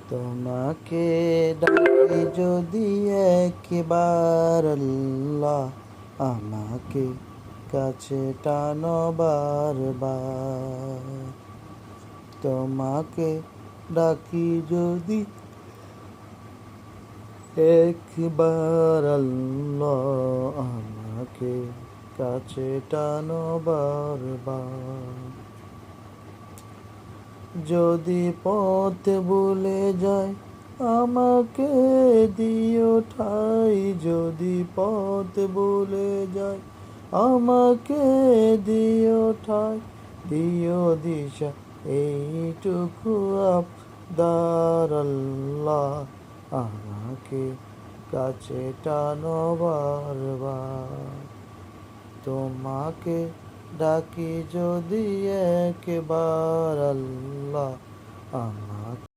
তোমাকে ডাকি যদি একবার আল্লাহ, আমাকে কাছে টানো বারবার। তোমাকে ডাকি যদি একবার আল্লাহ, আমাকে কাছে টানো বারবার। যদি পথ ভুলে যায় আমাকে দিও ঠাই, যদি পথ ভুলে যায় আমাকে দিও ঠাই, দিও দিশা এইটুকু আবদার আল্লাহ, আমাকে কাছে টানো বারবার। তোমাকে ডাকি যদি একবার আল্লাহ, আমাকে